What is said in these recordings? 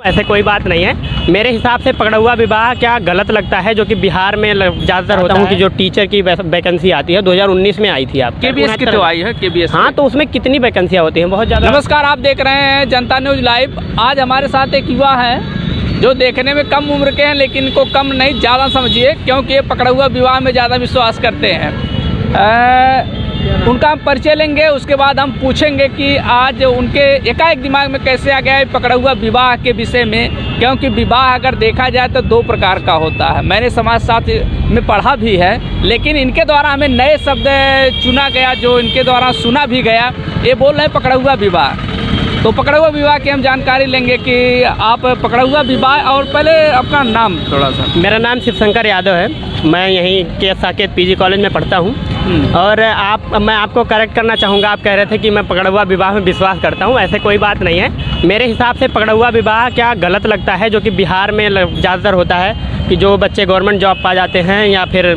ऐसे कोई बात नहीं है। मेरे हिसाब से पकड़ा हुआ विवाह क्या गलत लगता है, जो कि बिहार में ज़्यादातर होता है कि जो टीचर की वैकेंसी आती है 2019 में आई थी। आप केबीएस की तो आई है केबीएस। हाँ, तो उसमें कितनी वैकेंसियाँ होती हैं? बहुत ज़्यादा। नमस्कार, आप देख रहे हैं जनता न्यूज़ लाइव। आज हमारे साथ एक युवा है जो देखने में कम उम्र के हैं, लेकिन इनको कम नहीं ज़्यादा समझिए, क्योंकि ये पकड़ा हुआ विवाह में ज़्यादा विश्वास करते हैं। उनका हम परिचय लेंगे, उसके बाद हम पूछेंगे कि आज उनके एकाएक दिमाग में कैसे आ गया है पकड़ा हुआ विवाह के विषय में। क्योंकि विवाह अगर देखा जाए तो दो प्रकार का होता है। मैंने समाजशास्त्र में पढ़ा भी है, लेकिन इनके द्वारा हमें नए शब्द चुना गया, जो इनके द्वारा सुना भी गया। ये बोल रहे हैं पकड़ा हुआ विवाह। तो पकड़ा हुआ विवाह की हम जानकारी लेंगे कि आप पकड़ा हुआ विवाह, और पहले अपना नाम थोड़ा सा। मेरा नाम शिवशंकर यादव है। मैं यहीं के साकेत पीजी कॉलेज में पढ़ता हूँ। और मैं आपको करेक्ट करना चाहूँगा, आप कह रहे थे कि मैं पकड़ा हुआ विवाह में विश्वास करता हूँ। ऐसे कोई बात नहीं है। मेरे हिसाब से पकड़ा हुआ विवाह क्या गलत लगता है, जो कि बिहार में ज़्यादातर होता है कि जो बच्चे गवर्नमेंट जॉब पा जाते हैं या फिर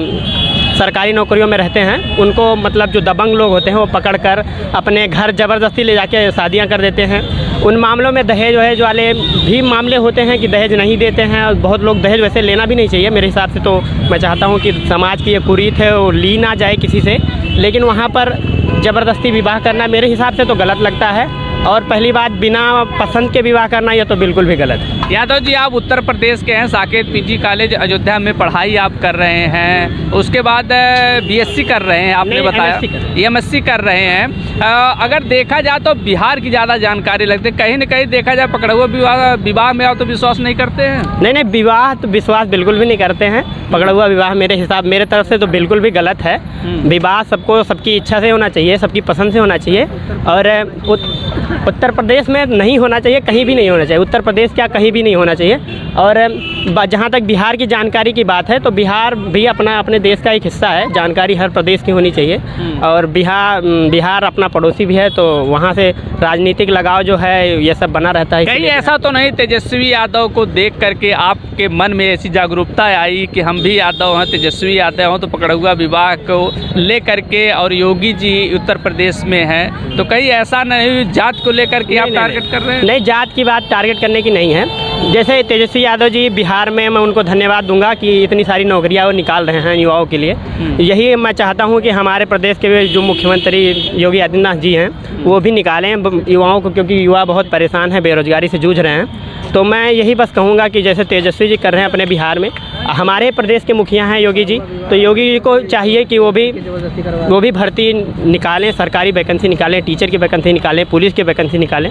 सरकारी नौकरियों में रहते हैं, उनको मतलब जो दबंग लोग होते हैं वो पकड़कर अपने घर ज़बरदस्ती ले जाके शादियां कर देते हैं। उन मामलों में दहेज वहेज वाले भी मामले होते हैं कि दहेज नहीं देते हैं, और बहुत लोग दहेज वैसे लेना भी नहीं चाहिए मेरे हिसाब से। तो मैं चाहता हूं कि समाज की ये कुरीत है वो ली ना जाए किसी से, लेकिन वहाँ पर ज़बरदस्ती विवाह करना मेरे हिसाब से तो गलत लगता है। और पहली बात, बिना पसंद के विवाह करना ये तो बिल्कुल भी गलत है। यादव जी, आप उत्तर प्रदेश के हैं, साकेत पीजी कॉलेज अयोध्या में पढ़ाई आप कर रहे हैं, उसके बाद बीएससी कर रहे हैं, आपने बताया एमएससी कर रहे हैं। अगर देखा जाए तो बिहार की ज़्यादा जानकारी लगती है। कहीं न कहीं देखा जाए पकड़ा हुआ विवाह में आप तो विश्वास नहीं करते हैं? नहीं, विवाह तो विश्वास बिल्कुल भी नहीं करते हैं। पकड़ा हुआ विवाह मेरे तरफ से तो बिल्कुल भी गलत है। विवाह सबको सबकी इच्छा से होना चाहिए, सबकी पसंद से होना चाहिए। और उत्तर प्रदेश में नहीं होना चाहिए, कहीं भी नहीं होना चाहिए। उत्तर प्रदेश क्या, कहीं भी नहीं होना चाहिए। और जहाँ तक बिहार की जानकारी की बात है, तो बिहार भी अपने देश का एक हिस्सा है। जानकारी हर प्रदेश की होनी चाहिए। और बिहार अपना पड़ोसी भी है, तो वहाँ से राजनीतिक लगाव जो है ये सब बना रहता है। कहीं ऐसा तो नहीं तेजस्वी यादव को देख करके आपके मन में ऐसी जागरूकता आई कि हम भी यादव हैं, तेजस्वी यादव हों, तो पकड़ा हुआ विवाह को ले करके, और योगी जी उत्तर प्रदेश में हैं, तो कहीं ऐसा नहीं जात को लेकर के आप टारगेट कर रहे हैं? नहीं, जात की बात टारगेट करने की नहीं है। जैसे तेजस्वी यादव जी बिहार में, मैं उनको धन्यवाद दूंगा कि इतनी सारी नौकरियां वो निकाल रहे हैं युवाओं के लिए। यही मैं चाहता हूं कि हमारे प्रदेश के जो मुख्यमंत्री योगी आदित्यनाथ जी हैं वो भी निकालें युवाओं को, क्योंकि युवा बहुत परेशान है, बेरोजगारी से जूझ रहे हैं। तो मैं यही बस कहूँगा कि जैसे तेजस्वी जी कर रहे हैं अपने बिहार में, हमारे प्रदेश के मुखिया हैं योगी जी, तो योगी जी को चाहिए कि वो भी भर्ती निकालें, सरकारी वैकेंसी निकालें, टीचर की वैकेंसी निकालें, पुलिस की वैकेंसी निकालें।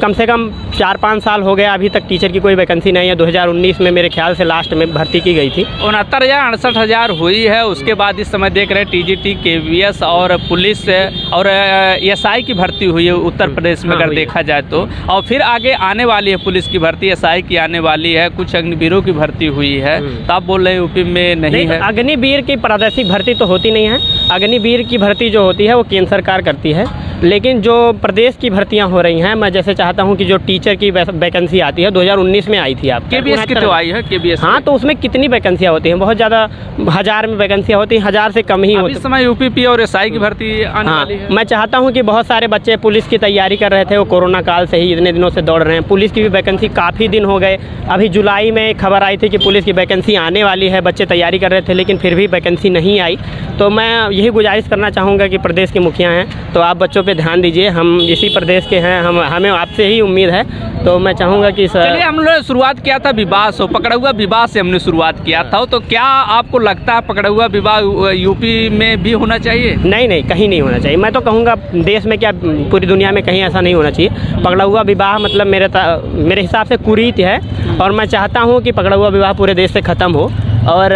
कम से कम 4-5 साल हो गया अभी तक टीचर की कोई वैकेंसी नहीं है। 2019 में मेरे ख्याल से लास्ट में भर्ती की गई थी। 69,000 हुई है। उसके बाद इस समय देख रहे हैं टीजीटी, केवीएस और पुलिस और एसआई की भर्ती हुई है उत्तर प्रदेश में। अगर देखा जाए तो, और फिर आगे आने वाली है पुलिस की भर्ती, एसआई की आने वाली है, कुछ अग्निवीरों की भर्ती हुई है। तो आप बोल रहे हैं यूपी में नहीं है? अग्निवीर की प्रादेशिक भर्ती तो होती नहीं है। अग्निवीर की भर्ती जो होती है वो केंद्र सरकार करती है। लेकिन जो प्रदेश की भर्तियां हो रही हैं, मैं जैसे चाहता हूं कि जो टीचर की वैकेंसी आती है 2019 में आई थी। आप केबीएस की तो आई है केबीएस। हाँ, तो उसमें कितनी वैकेंसियां होती हैं? बहुत ज़्यादा, 1000 में वैकेंसियां होती हैं, 1000 से कम ही होती है। इस समय यूपी और एसआई की भर्ती आने वाली है। मैं चाहता हूँ कि बहुत सारे बच्चे पुलिस की तैयारी कर रहे थे, वो कोरोना काल से ही इतने दिनों से दौड़ रहे हैं। पुलिस की भी वैकेंसी काफ़ी दिन हो गए। अभी जुलाई में खबर आई थी कि पुलिस की वैकेंसी आने वाली है, बच्चे तैयारी कर रहे थे, लेकिन फिर भी वैकेंसी नहीं आई। तो मैं यही गुजारिश करना चाहूँगा कि प्रदेश के मुखिया हैं तो आप बच्चों पे ध्यान दीजिए। हम इसी प्रदेश के हैं, हमें आपसे ही उम्मीद है। तो मैं चाहूँगा कि चलिए, हमने शुरुआत किया था विवाह से, पकड़ा हुआ विवाह से हमने शुरुआत किया था। तो क्या आपको लगता है पकड़ा हुआ विवाह यूपी में भी होना चाहिए? नहीं, कहीं नहीं होना चाहिए। मैं तो कहूँगा देश में क्या, पूरी दुनिया में कहीं ऐसा नहीं होना चाहिए। पकड़ा हुआ विवाह मतलब मेरे हिसाब से कुरीत है। और मैं चाहता हूँ कि पकड़ा हुआ विवाह पूरे देश से ख़त्म हो, और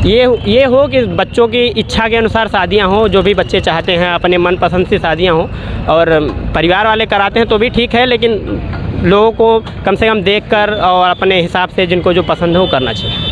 ये हो कि बच्चों की इच्छा के अनुसार शादियां हों, जो भी बच्चे चाहते हैं अपने मनपसंद से शादियां हों। और परिवार वाले कराते हैं तो भी ठीक है, लेकिन लोगों को कम से कम देखकर और अपने हिसाब से जिनको जो पसंद हो करना चाहिए।